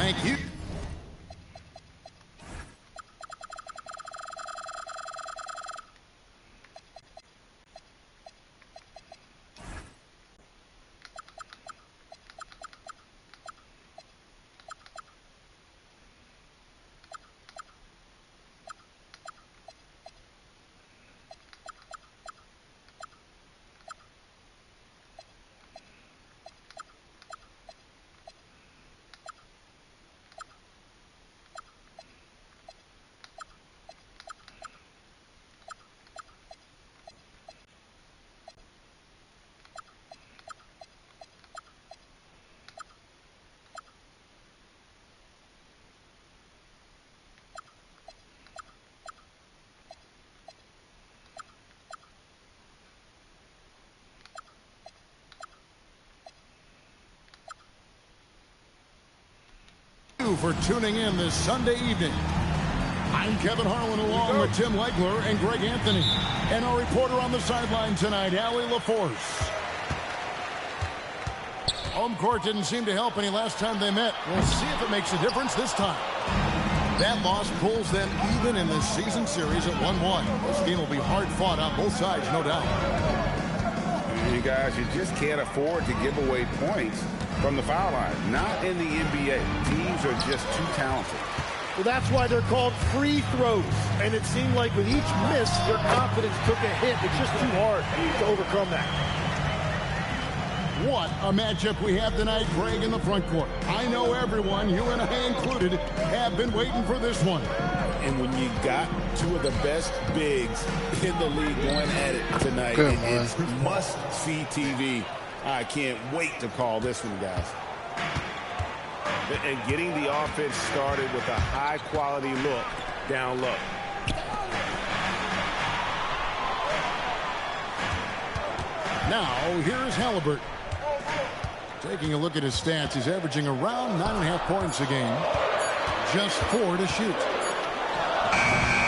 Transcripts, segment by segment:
Thank you. For tuning in this Sunday evening. I'm Kevin Harlan along with Tim Legler and Greg Anthony. And our reporter on the sideline tonight, Allie LaForce. Home court didn't seem to help any last time they met. We'll see if it makes a difference this time. That loss pulls them even in this season series at 1-1. This game will be hard fought on both sides, no doubt. You guys, you just can't afford to give away points from the foul line. Not in the NBA. Teams are just too talented. Well, that's why they're called free throws. And it seemed like with each miss, their confidence took a hit. It's just too hard to overcome that. What a matchup we have tonight, Greg, in the front court. I know everyone, you and I included, have been waiting for this one. And when you got two of the best bigs in the league going at it tonight, it's must-see TV. I can't wait to call this one, guys. And getting the offense started with a high-quality look down low. Now, here's Halliburton. Taking a look at his stats, he's averaging around 9.5 points a game. Just 4 to shoot.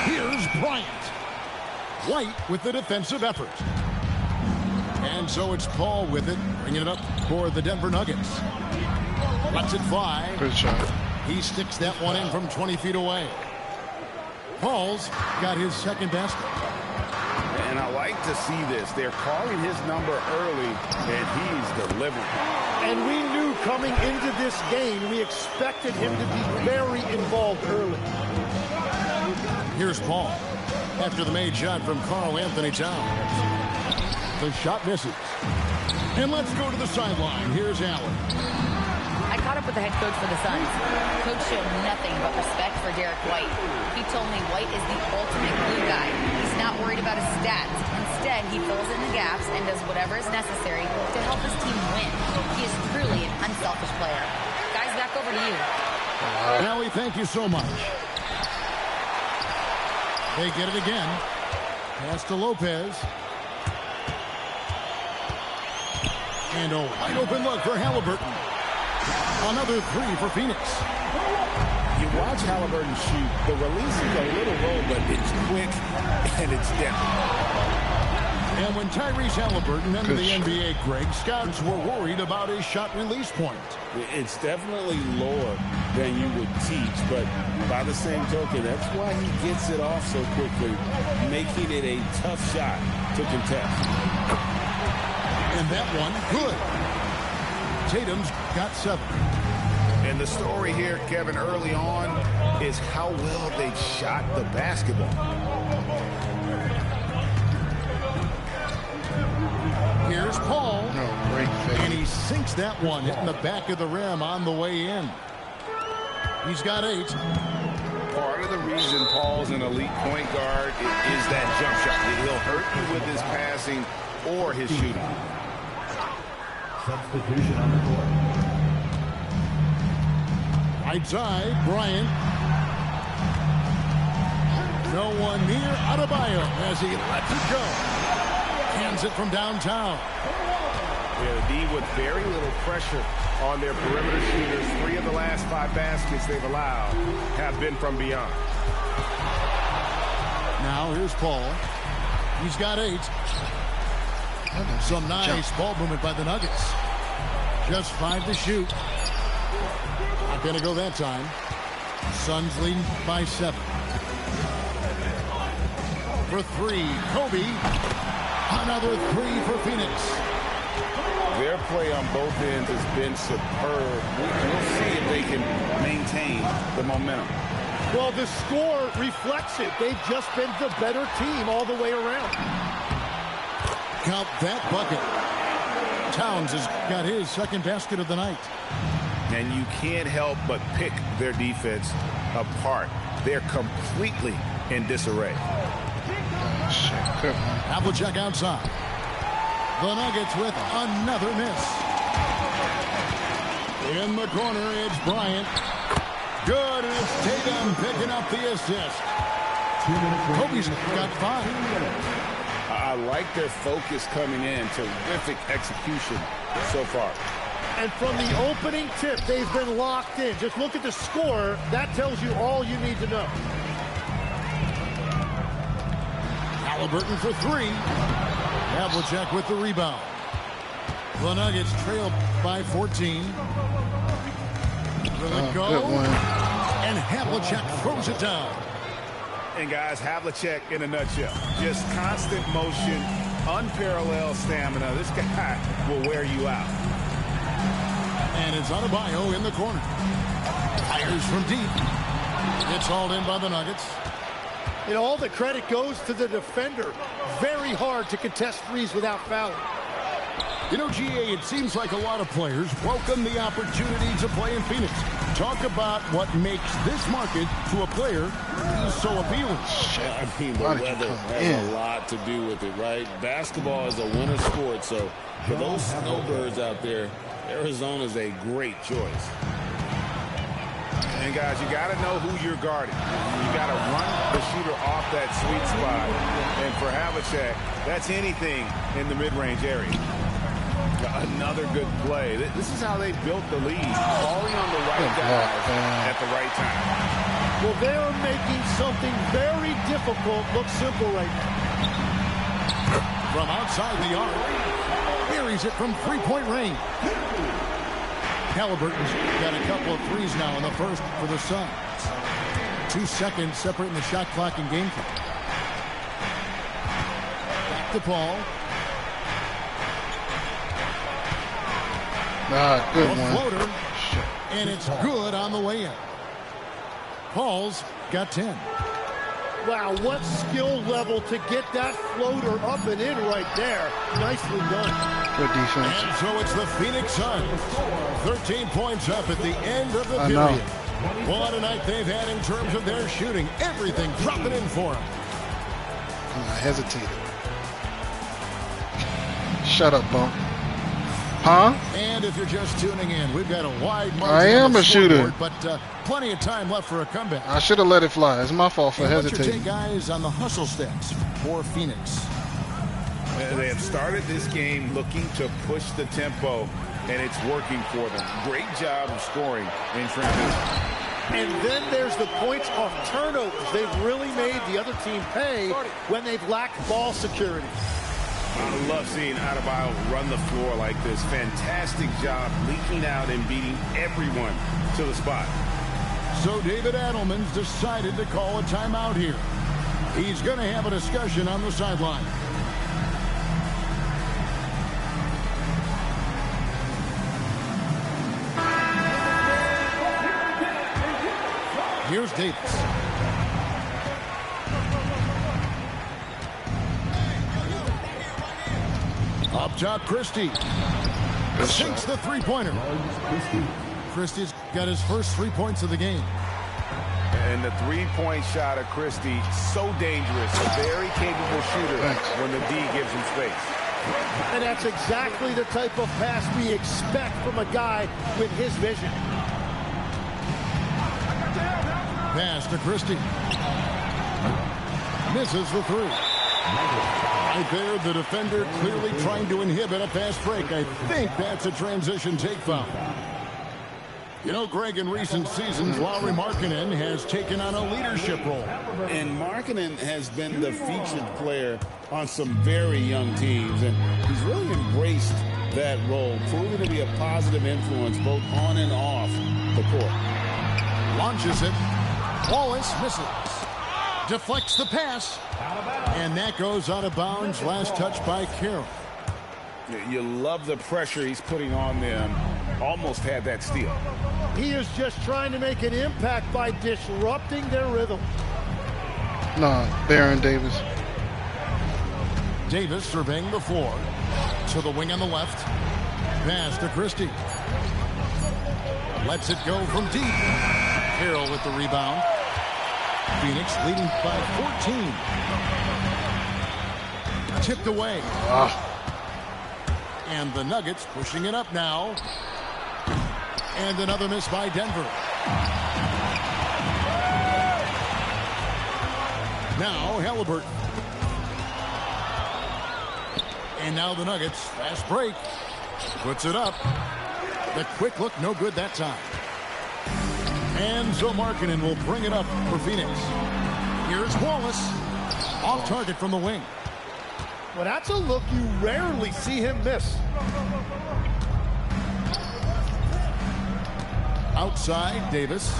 Here's Bryant. White with the defensive effort. And so it's Paul with it, bringing it up for the Denver Nuggets. Lets it fly. Good shot. He sticks that one in from 20 feet away. Paul's got his second basket. And I like to see this. They're calling his number early, and he's delivering. And we knew coming into this game, we expected him to be very involved early. Here's Paul. After the made shot from Karl Anthony Towns. The shot misses. And let's go to the sideline. Here's Allen. I caught up with the head coach for the Suns. Coach showed nothing but respect for Derek White. He told me White is the ultimate glue guy. He's not worried about his stats. Instead, he fills in the gaps and does whatever is necessary to help his team win. He is truly an unselfish player. Guys, back over to you. Allie, thank you so much. They get it again. Pass to Lopez. And a wide open look for Halliburton. Another three for Phoenix. You watch Halliburton shoot. The release is a little low, but it's quick and it's depth. And when Tyrese Halliburton entered the NBA, Greg, scouts were worried about his shot release point. It's definitely lower than you would teach, but by the same token, that's why he gets it off so quickly, making it a tough shot to contest. And that one, good. Tatum's got 7. And the story here, Kevin, early on is how well they shot the basketball. Here's Paul. And he sinks that one, hitting the back of the rim on the way in. He's got 8. Part of the reason Paul's an elite point guard is that jump shot. He'll hurt you with his passing or his shooting. Substitution on the court. Right side, Bryant. No one near Adebayo as he lets it go. Hands it from downtown. Yeah, the D with very little pressure on their perimeter shooters. 3 of the last 5 baskets they've allowed have been from beyond. Now here's Paul. He's got 8. Some nice ball movement by the Nuggets. Just 5 to shoot. A Not going to go that time. Suns leading by 7. For 3, Kobe. Another 3 for Phoenix. Their play on both ends has been superb. We'll see if they can maintain the momentum. Well, the score reflects it. They've just been the better team all the way around. Count that bucket. Towns has got his second basket of the night. And you can't help but pick their defense apart. They're completely in disarray. Havlicek outside. The Nuggets with another miss. In the corner, it's Bryant. Good, and it's Tatum picking up the assist. Kobe's got 5. I like their focus coming in. Terrific execution so far. And from the opening tip, they've been locked in. Just look at the score. That tells you all you need to know. Halliburton for 3. Havlicek with the rebound. The Nuggets trail by 14. Will it go? And Havlicek throws it down. And guys, Havlicek in a nutshell. Just constant motion, unparalleled stamina. This guy will wear you out. And it's Adebayo in the corner. Fires from deep. It's hauled in by the Nuggets. And all the credit goes to the defender. Very hard to contest threes without fouling. You know, GA, it seems like a lot of players welcome the opportunity to play in Phoenix. Talk about what makes this market to a player so appealing. I mean, the weather has a lot to do with it, right? Basketball is a winter sport, so for those snowbirds out there, Arizona's a great choice. And guys, you got to know who you're guarding. You got to run the shooter off that sweet spot. And for Havlicek, that's anything in the mid-range area. Another good play. This is how they built the lead, calling on the right guys at the right time. Well, they are making something very difficult look simple right now. From outside the arc, buries it from three-point range. Halliburton's got a couple of threes now in the first for the Suns. 2 seconds separating the shot clock and game clock. Back to Paul. Good A one. floater, and it's good on the way in. Paul's got 10. Wow, what skill level to get that floater up and in right there. Nicely done. Good defense. And so it's the Phoenix Suns. 13 points up at the end of the period. What a night they've had in terms of their shooting. Everything dropping in for them. I hesitated. Shut up, Bump. Huh? And if you're just tuning in, we've got a wide margin. I am a shooter. But plenty of time left for a comeback. I should have let it fly. It's my fault for hesitating. What's your take, guys, on the hustle stats for Phoenix? They have started this game looking to push the tempo, and it's working for them. Great job of scoring in transition. And then there's the points off turnovers. They've really made the other team pay when they've lacked ball security. I love seeing Adebayo run the floor like this. Fantastic job leaking out and beating everyone to the spot. So David Adelman's decided to call a timeout here. He's going to have a discussion on the sideline. Here's Davis. Up top, Christie. Sinks the three-pointer. Christie's got his first 3 points of the game. And the three-point shot of Christie, so dangerous. A very capable shooter when the D gives him space. And that's exactly the type of pass we expect from a guy with his vision. Pass to Christie. Misses the three. Right there, the defender clearly trying to inhibit a fast break. I think that's a transition take foul. You know, Greg, in recent seasons, Lauri Markkanen has taken on a leadership role. And Markkanen has been the featured player on some very young teams, and he's really embraced that role, proving to be a positive influence both on and off the court. Launches it. Wallace misses. Deflects the pass. And that goes out of bounds. Last touch by Carroll. You love the pressure he's putting on them. Almost had that steal. He is just trying to make an impact by disrupting their rhythm. Nah, Baron Davis. Davis surveying the floor. To the wing on the left. Pass to Christie. Lets it go from deep. Carroll with the rebound. Phoenix leading by 14. Tipped away. And the Nuggets pushing it up now. And another miss by Denver. Now Halliburton. And now the Nuggets. Fast break. Puts it up. The quick look, no good that time. And Joe Markkanen will bring it up for Phoenix. Here's Wallace. Off target from the wing. Well, that's a look you rarely see him miss. Outside, Davis.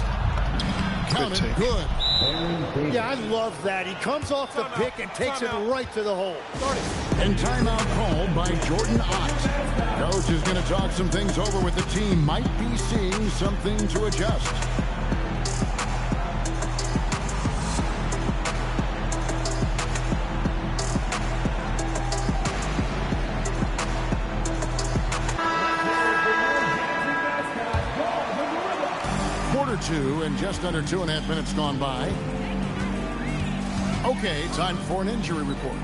Counted, good. Yeah, I love that. He comes off the pick and takes it right to the hole. And timeout called by Jordan Ott. Coach is going to talk some things over with the team. Might be seeing something to adjust. Two and just under 2.5 minutes gone by. Okay, time for an injury report.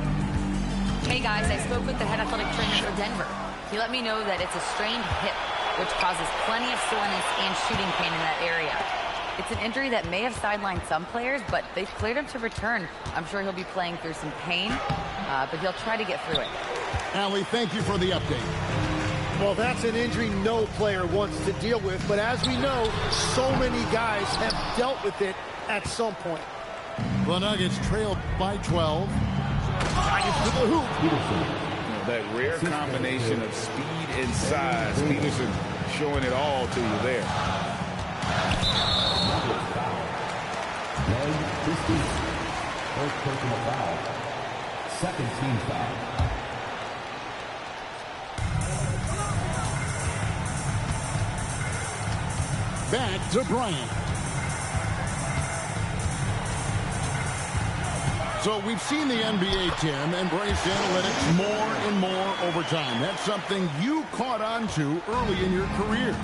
Hey guys, I spoke with the head athletic trainer for Denver. He let me know that it's a strained hip, which causes plenty of soreness and shooting pain in that area. It's an injury that may have sidelined some players, but they've cleared him to return. I'm sure he'll be playing through some pain, but he'll try to get through it. Allie, thank you for the update. Well, that's an injury no player wants to deal with, but as we know, so many guys have dealt with it at some point. The Nuggets trail by 12. Nuggets to the hoop. That rare combination of speed and size. Peterson showing it all to you there. First personal foul. Second team foul. Back to Bryant. So we've seen the NBA, Tim, embrace analytics more and more over time. That's something you caught on to early in your career.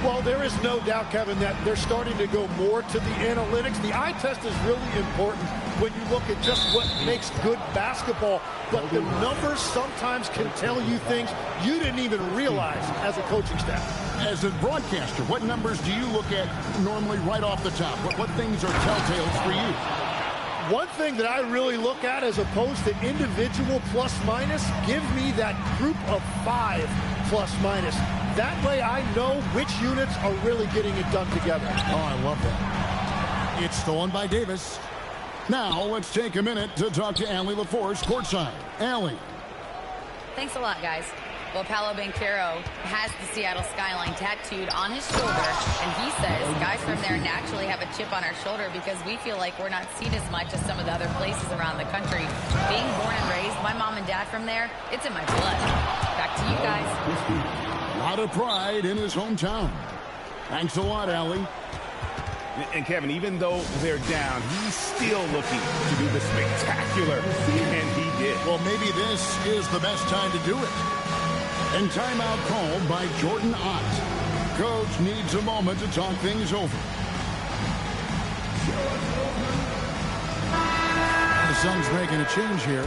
Well, there is no doubt, Kevin, that they're starting to go more to the analytics. The eye test is really important when you look at just what makes good basketball. But the numbers sometimes can tell you things you didn't even realize as a coaching staff. As a broadcaster, what numbers do you look at normally right off the top? What things are telltales for you? One thing that I really look at as opposed to individual plus minus, give me that group of 5 plus minus. That way I know which units are really getting it done together. Oh, I love that. It's stolen by Davis. Now let's take a minute to talk to Allie LaForce courtside. Allie. Thanks a lot, guys. Well, Paolo Banchero has the Seattle skyline tattooed on his shoulder, and he says guys from there naturally have a chip on our shoulder because we feel like we're not seen as much as some of the other places around the country. Being born and raised, my mom and dad from there, it's in my blood. Back to you guys. A lot of pride in his hometown. Thanks a lot, Allie. And Kevin, even though they're down, he's still looking to do the spectacular, and he did. Well, maybe this is the best time to do it. And timeout called by Jordan Ott. Coach needs a moment to talk things over. The Suns making a change here.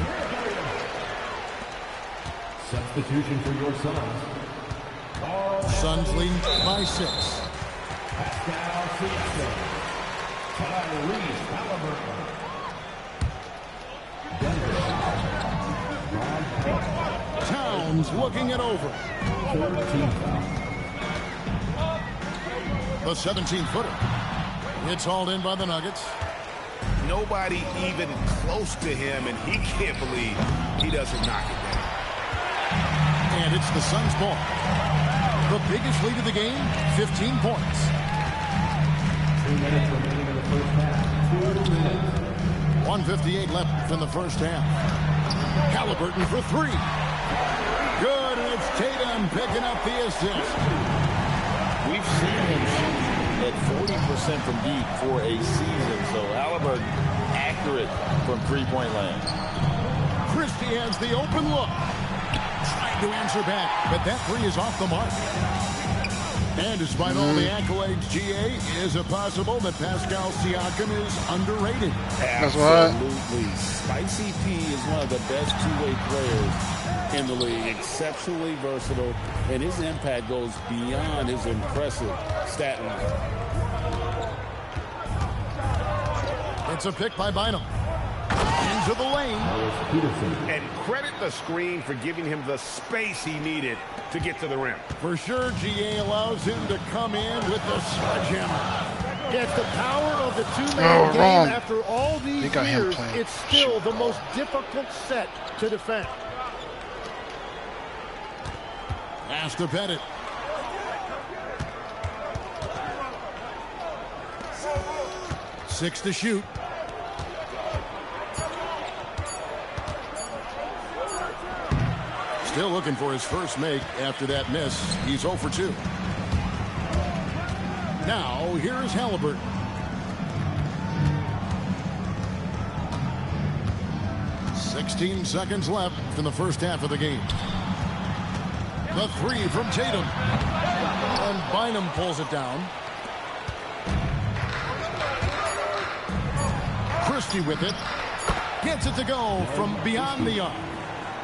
Substitution for your Suns. Suns leading by 6. Pascal Siakam. Tyrese Halliburton. Towns looking it over. The 17-footer. It's hauled in by the Nuggets. Nobody even close to him, and he can't believe he doesn't knock it down. And it's the Suns' ball. The biggest lead of the game, 15 points. 2 minutes remaining in the first half. 2 minutes. 1:58 left in the first half. Halliburton for three. Good, and it's Tatum picking up the assist. We've seen him shoot at 40% from deep for a season, so Halliburton accurate from three-point land. Christie has the open look. Trying to answer back, but that three is off the mark. And despite all the accolades, GA, is it possible that Pascal Siakam is underrated? That's right. Absolutely. Spicy P is one of the best two-way players in the league. Exceptionally versatile, and his impact goes beyond his impressive stat line. It's a pick by Bynum. Into the lane. And credit the screen for giving him the space he needed to get to the rim. For sure, GA allows him to come in with the sledgehammer. It's the power of the two-man game. wrong. After all these got him years, playing. it's still the most difficult set to defend. Pass to Pettit. Six to shoot. Still looking for his first make after that miss. He's 0 for 2. Now, here's Halliburton. "16 seconds left in the first half of the game. The three from Tatum. And Bynum pulls it down. Christie with it. Gets it to go from beyond the arc.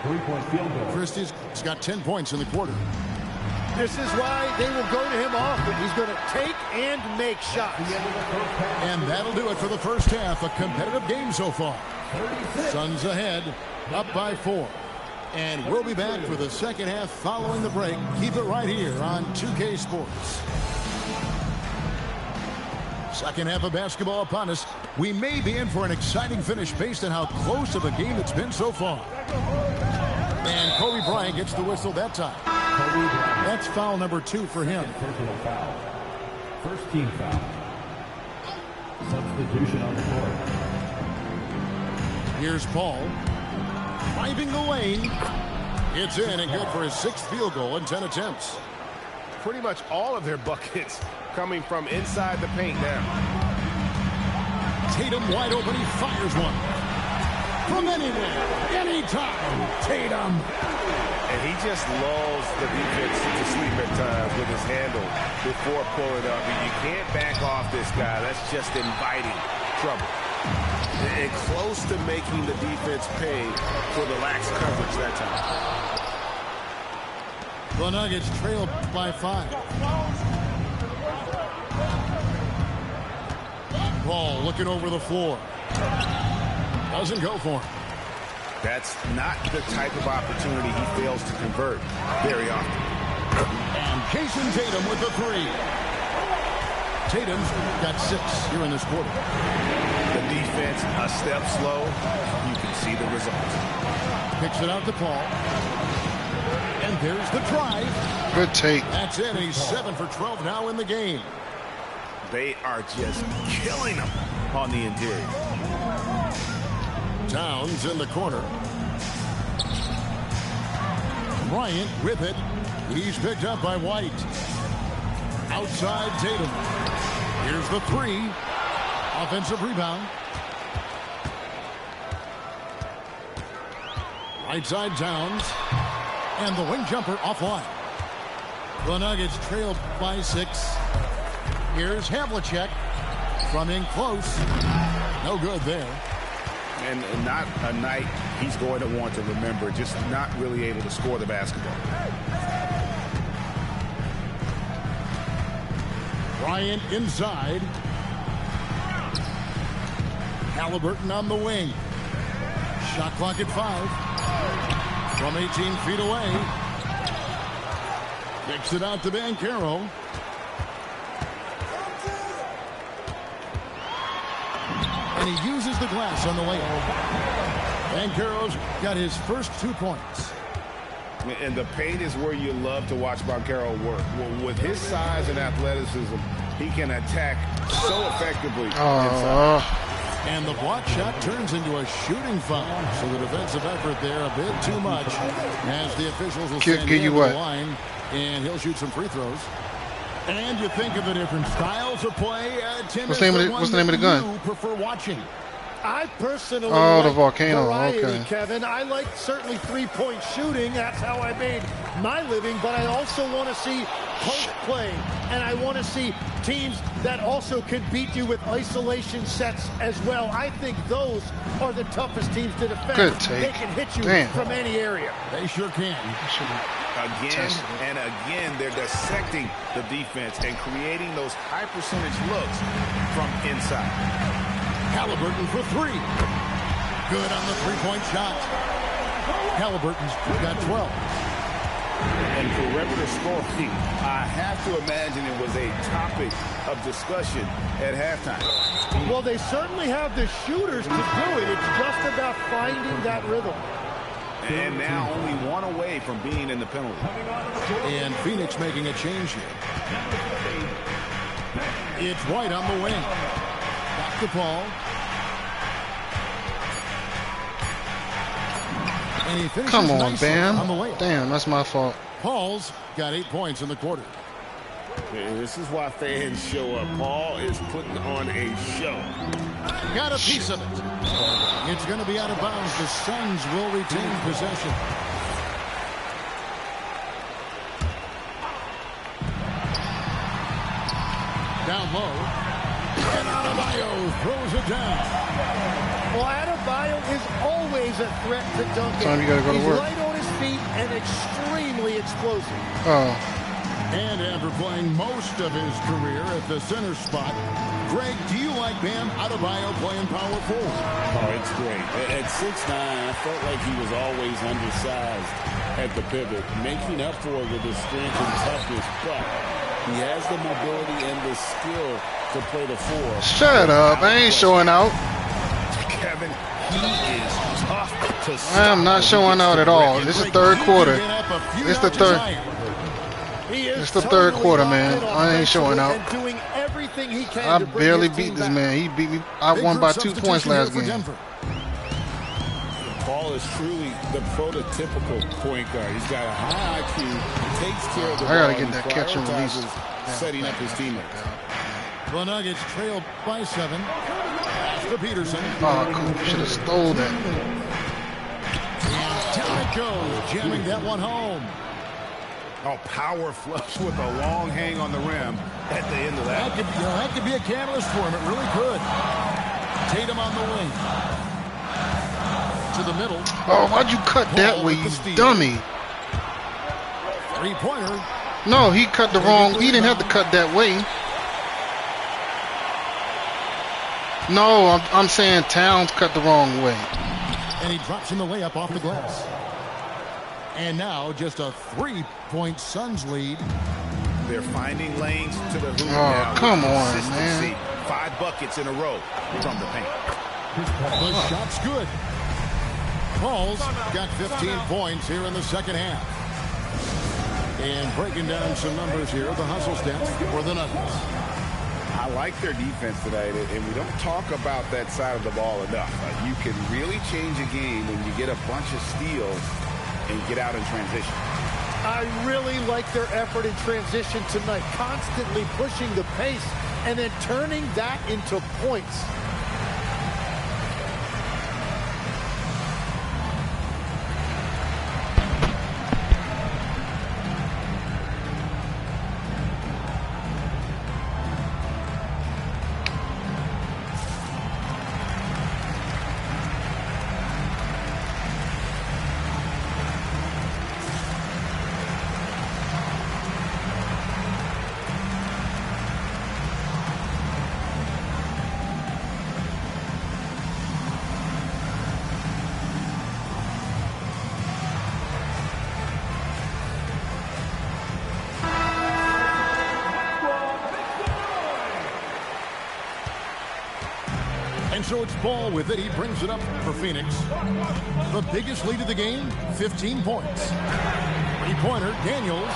3-point field goal. Christie's got 10 points in the quarter. This is why they will go to him often. He's going to take and make shots. And that'll do it for the first half. A competitive game so far. Suns ahead, up by 4. And we'll be back for the second half following the break. Keep it right here on 2K Sports. Second half of basketball upon us. We may be in for an exciting finish based on how close of a game it's been so far. And Kobe Bryant gets the whistle that time. That's foul number 2 for him. Personal foul. First team foul. Substitution on the court. Here's Paul. Driving the lane. It's in and good for his 6th field goal in 10 attempts. Pretty much all of their buckets coming from inside the paint now. Tatum wide open. He fires one. From anywhere, anytime, Tatum. And he just lulls the defense to sleep at times with his handle before pulling up. And you can't back off this guy. That's just inviting trouble. And close to making the defense pay for the lax coverage that time. The Nuggets trail by 5. Paul looking over the floor. Doesn't go for him. That's not the type of opportunity he fails to convert very often. And Jason Tatum with the 3. Tatum's got 6 here in this quarter. The defense a step slow. You can see the results. Picks it out to Paul. And there's the drive. Good take. That's it. He's 7 for 12 now in the game. They are just killing him on the interior. Towns in the corner. Bryant with it. He's picked up by White. Outside Tatum. Here's the 3. Offensive rebound. Right side Towns. And the wing jumper offline. The Nuggets trailed by 6. Here's Havlicek. From in close. No good there. And not a night he's going to want to remember. Just not really able to score the basketball. Bryant inside. Halliburton on the wing. Shot clock at 5. From 18 feet away. Kicks it out to Banchero. And he uses the glass on the layup. Banchero's got his first 2 points. And the paint is where you love to watch Banchero work. Well, with his size and athleticism, he can attack so effectively inside. And the block shot turns into a shooting foul. So the defensive effort there a bit too much as the officials will send him to the line, and he'll shoot some free throws. And you think of the different styles of play. Tim, what's the name of the gun? You prefer watching? I personally like the volcano. Variety, okay. Kevin. I like certainly three-point shooting. That's how I made my living. But I also want to see post play, and I want to see teams that also can beat you with isolation sets as well. I think those are the toughest teams to defend. Good take. They can hit you from any area. They sure can. Again and again, they're dissecting the defense and creating those high percentage looks from inside. Halliburton for three. Good on the three-point shot. Halliburton's got 12. And perimeter scoring, I have to imagine it was a topic of discussion at halftime. Well, they certainly have the shooters to do it. It's just about finding that rhythm. And now only one away from being in the penalty. And Phoenix making a change here. It's White on the wing. Back to Paul. And he finishes Come on, Bam. On the way. Damn, that's my fault. Paul's got 8 points in the quarter. This is why fans show up. Paul is putting on a show. Got a piece of it. It's going to be out of bounds. The Suns will retain possession. Down low. And Adebayo throws it down. Well, Adebayo is always a threat to Duncan. Time you gotta go to work. He's light on his feet and extremely explosive. And after playing most of his career at the center spot, Greg, do you like Bam Adebayo playing power forward? Oh, it's great. At 6'9", I felt like he was always undersized at the pivot, making up for it with his strength and toughness, but he has the mobility and the skill to play the four. Shut up. I ain't showing out. Kevin, he is tough to stop. I am not showing out at all. This is third quarter. It's the third. It's the third quarter, man. I ain't showing out. I barely beat this man. He beat me. I won by 2 points last game. Paul is truly the prototypical point guard. He's got a high IQ, takes care of the ball. I gotta get that catch and release. Setting up his teammates. The Nuggets trailed by 7. To Peterson. Oh, should have stole that. And down it goes, jamming that one home. Oh, power flush with a long hang on the rim at the end of that. That could be a catalyst for him. It really could. Tatum on the wing. To the middle. Oh, why'd you cut that way, you dummy? Three-pointer. No, he cut the wrong. He didn't have to cut that way. No, I'm saying Towns cut the wrong way. And he drops in the layup off the glass. And now just a 3-point Suns lead. They're finding lanes to the hoop now. Oh, come on, man. 5 buckets in a row from the paint. The shot's good. Paul's got 15 points here in the second half. And breaking down some numbers here, the hustle stats for the Nuggets. I like their defense tonight, and we don't talk about that side of the ball enough. You can really change a game when you get a bunch of steals and get out in transition. I really like their effort in transition tonight, constantly pushing the pace and then turning that into points. And so it's Ball with it. He brings it up for Phoenix. The biggest lead of the game, 15 points. Three-pointer, Daniels.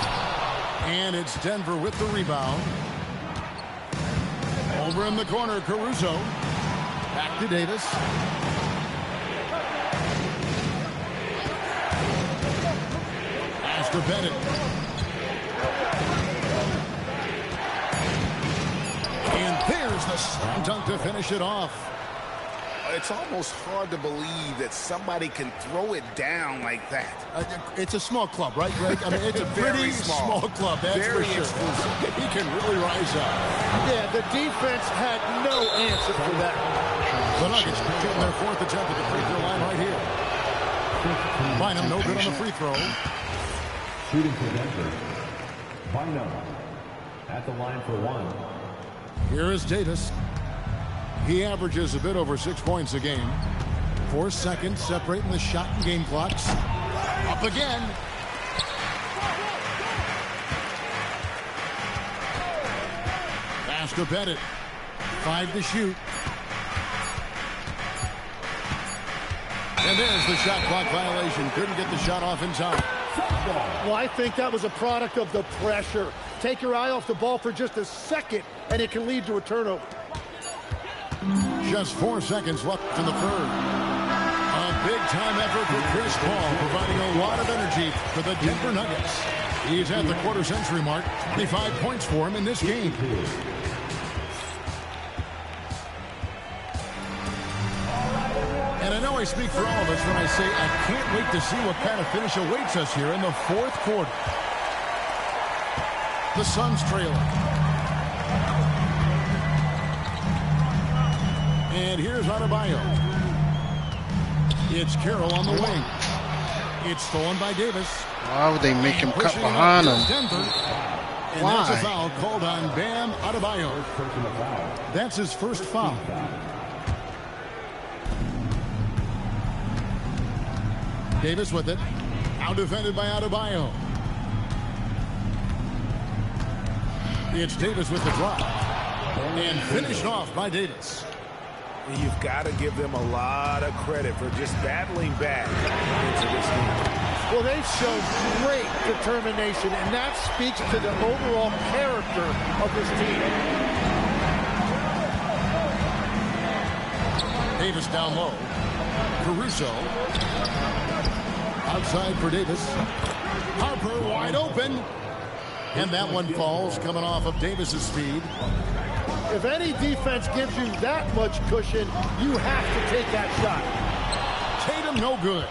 And it's Denver with the rebound. Over in the corner, Caruso. Back to Davis. Pass to Bennett. And there's the slam dunk to finish it off. It's almost hard to believe that somebody can throw it down like that. It's a small club, right, Greg? I mean, it's a pretty small club, that's very for sure. He can really rise up. Yeah, the defense had no answer for that. The Nuggets getting their fourth attempt at the free throw line right here. Bynum, no good on the free throw. Shooting for Denver. Bynum at the line for one. Here is Davis. He averages a bit over 6 points a game. 4 seconds separating the shot and game clocks. Up again. Pass to Bennett. 5 to shoot. And there's the shot clock violation. Couldn't get the shot off in time. Well, I think that was a product of the pressure. Take your eye off the ball for just a second, and it can lead to a turnover. Just 4 seconds left in the third. A big-time effort for Chris Paul, providing a lot of energy for the Denver Nuggets. He's at the quarter-century mark. 25 points for him in this game. And I know I speak for all of us when I say I can't wait to see what kind of finish awaits us here in the fourth quarter. The Suns trailing. And here's Adebayo. It's Carroll on the wing. It's stolen by Davis. Why would they make him cut behind him? And that's a foul called on Bam Adebayo. That's his first foul. Davis with it. Out defended by Adebayo. It's Davis with the drop. And finished off by Davis. You've got to give them a lot of credit for just battling back into this game. Well, they've shown great determination, and that speaks to the overall character of this team. Davis down low. Caruso. Outside for Davis. Harper wide open. And that one falls, coming off of Davis's speed. If any defense gives you that much cushion, you have to take that shot. Tatum no good.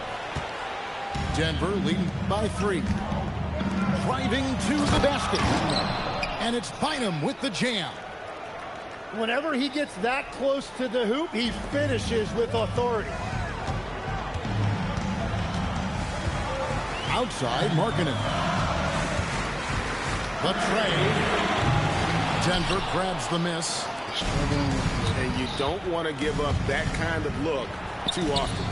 Denver leading by 3. Driving to the basket. And it's Bynum with the jam. Whenever he gets that close to the hoop, he finishes with authority. Outside, Markkanen. The trade. Denver grabs the miss. And you don't want to give up that kind of look too often.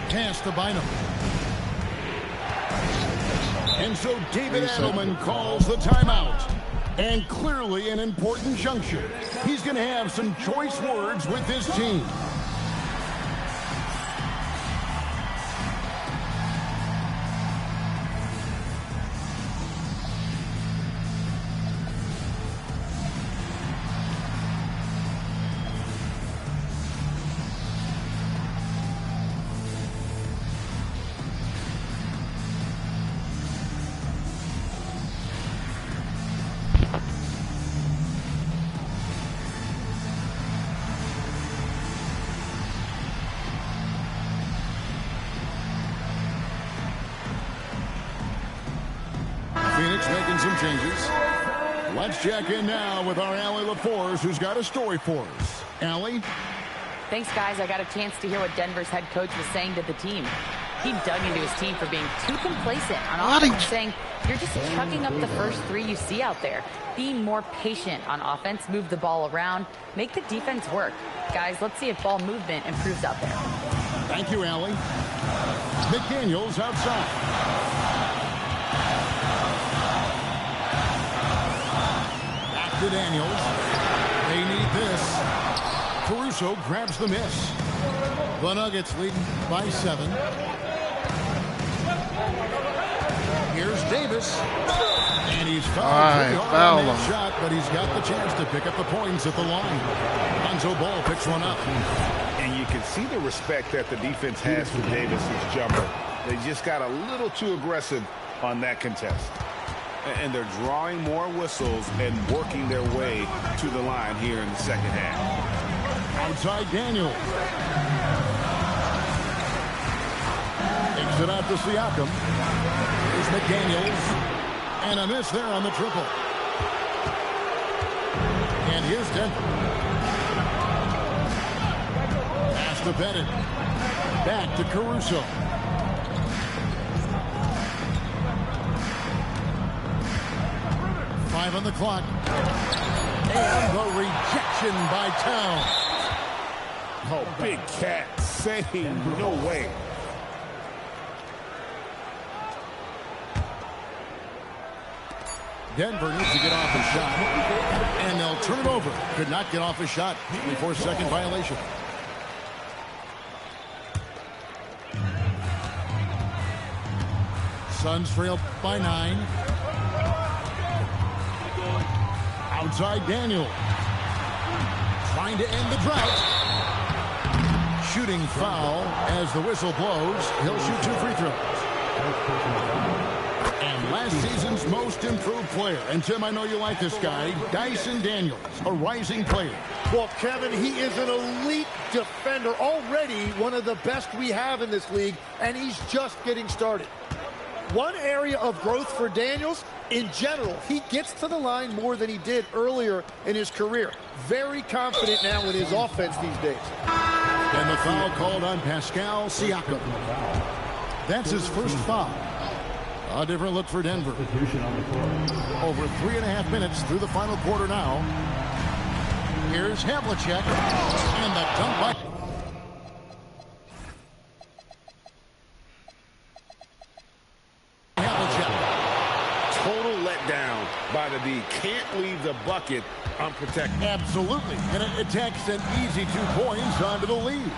Pass to Bynum. And so David Adelman calls the timeout. And clearly an important juncture. He's going to have some choice words with his team. Phoenix making some changes. Let's check in now with our Allie LaForce, who's got a story for us. Allie? Thanks, guys. I got a chance to hear what Denver's head coach was saying to the team. He dug into his team for being too complacent on offense, saying, you're just chucking up the first 3 you see out there. Being more patient on offense, move the ball around, make the defense work. Guys, let's see if ball movement improves out there. Thank you, Allie. McDaniels outside. To Daniels. They need this. Caruso grabs the miss. The Nuggets leading by 7. Here's Davis. And he's fouled pretty hard on that shot, but he's got the chance to pick up the points at the line. Lonzo Ball picks one up. And you can see the respect that the defense has for Davis's jumper. They just got a little too aggressive on that contest. And they're drawing more whistles and working their way to the line here in the second half. Outside Daniels. Takes it out to Siakam. Here's McDaniels. And a miss there on the triple. And here's Denver. Pass to Bennett. Back to Caruso. Five on the clock. And the rejection by Towns. Oh, big cat saying no way. Denver needs to get off his shot. And they'll turn it over. Could not get off his shot. 24-second violation. Suns trail by 9. Outside Daniel. Trying to end the drought. Shooting foul as the whistle blows. He'll shoot 2 free throws. And last season's most improved player. And Tim, I know you like this guy, Dyson Daniels, a rising player. Well, Kevin, he is an elite defender, already one of the best we have in this league, and he's just getting started. One area of growth for Daniels, in general, he gets to the line more than he did earlier in his career. Very confident now in his offense these days. And the foul called on Pascal Siakam. That's his first foul. A different look for Denver. Over 3.5 minutes through the final quarter now. Here's Havlicek. And the dunk by... Havlicek. Total letdown by the D. Can't leave the bucket unprotected. Absolutely. And it takes an easy 2 points onto the lead.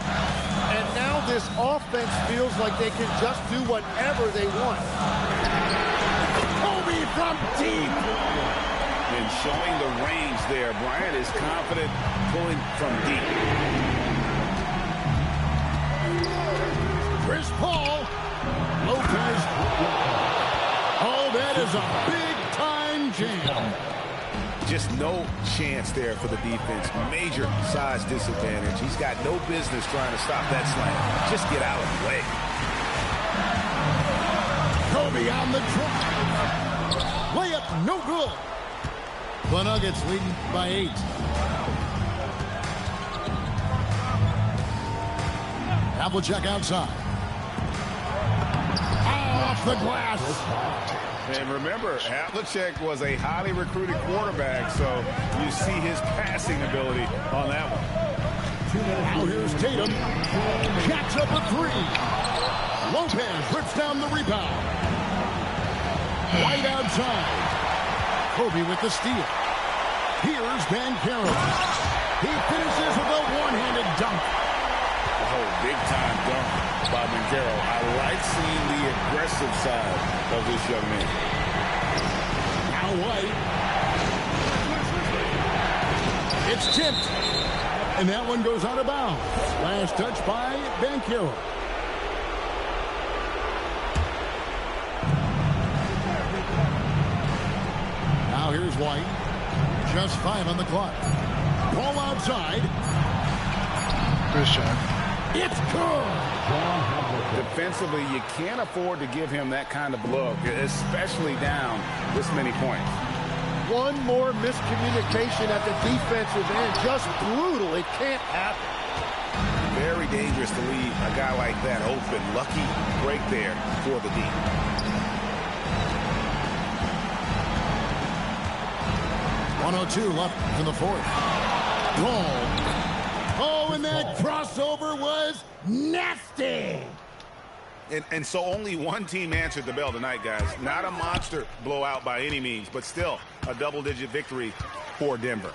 And now this offense feels like they can just do whatever they want. Kobe from deep. And showing the range there. Bryant is confident pulling from deep. Chris Paul. Lopez. Oh, that is a big-time jam. Just no chance there for the defense. Major size disadvantage. He's got no business trying to stop that slam. Just get out of the way. Kobe on the drive. Layup no good. The Nuggets leading by 8. Havlicek outside. Off the glass. And remember, Havlicek was a highly recruited quarterback, so you see his passing ability on that one. Now here's Tatum. Jacks up a 3. Lopez rips down the rebound. White outside. Kobe with the steal. Here's Banchero. He finishes with a one-handed dunk. Oh, big-time dunk by Banchero. I like seeing the aggressive side of this young man. Now White. It's tipped. And that one goes out of bounds. Last touch by Banchero. Now here's White. Just 5 on the clock. Ball outside. Good shot. It's good. Defensively, you can't afford to give him that kind of look, especially down this many points. One more miscommunication at the defensive end. Just brutal. It can't happen. Very dangerous to leave a guy like that open. Lucky break there for the D. .102 left in the fourth. Goal. Oh, and that crossover was nasty. And so only one team answered the bell tonight, guys. Not a monster blowout by any means, but still a double-digit victory for Denver.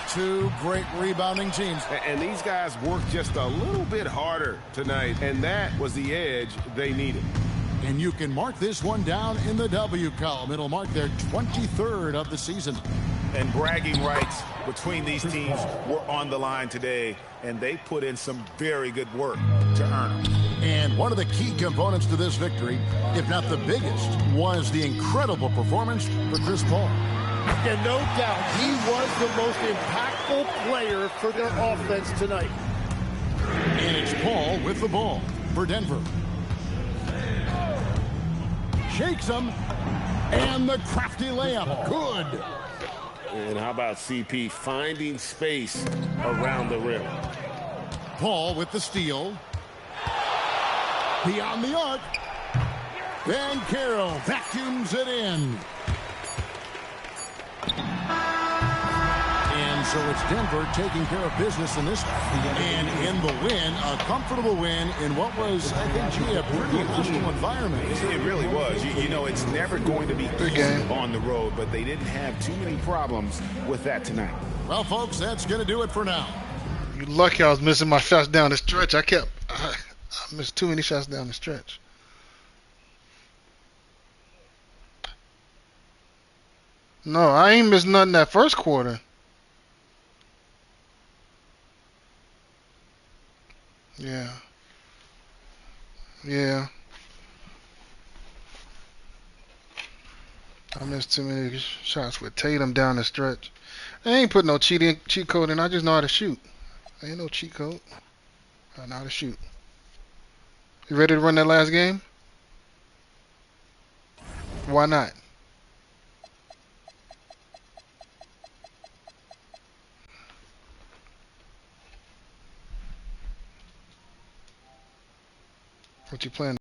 2 great rebounding teams. And these guys worked just a little bit harder tonight, and that was the edge they needed. And you can mark this one down in the W column. It'll mark their 23rd of the season. And bragging rights between these teams were on the line today, and they put in some very good work to earn them. And one of the key components to this victory, if not the biggest, was the incredible performance for Chris Paul. And no doubt, he was the most impactful player for their offense tonight. And it's Paul with the ball for Denver. Shakes him, and the crafty layup. Good. And how about CP finding space around the rim? Paul with the steal. Beyond the arc. And Carroll vacuums it in. And so it's Denver taking care of business in this. And in the win, a comfortable win in what was, I think, a pretty hostile environment. It really was. You know, it's never going to be easy on the road, but they didn't have too many problems with that tonight. Well, folks, that's going to do it for now. You lucky I was missing my shots down the stretch. I missed too many shots down the stretch. No, I ain't missed nothing that first quarter. Yeah. Yeah. I missed too many shots with Tatum down the stretch. I ain't put no cheat code in. I just know how to shoot. Ain't no cheat code. I know how to shoot. You ready to run that last game? Why not? What you playing?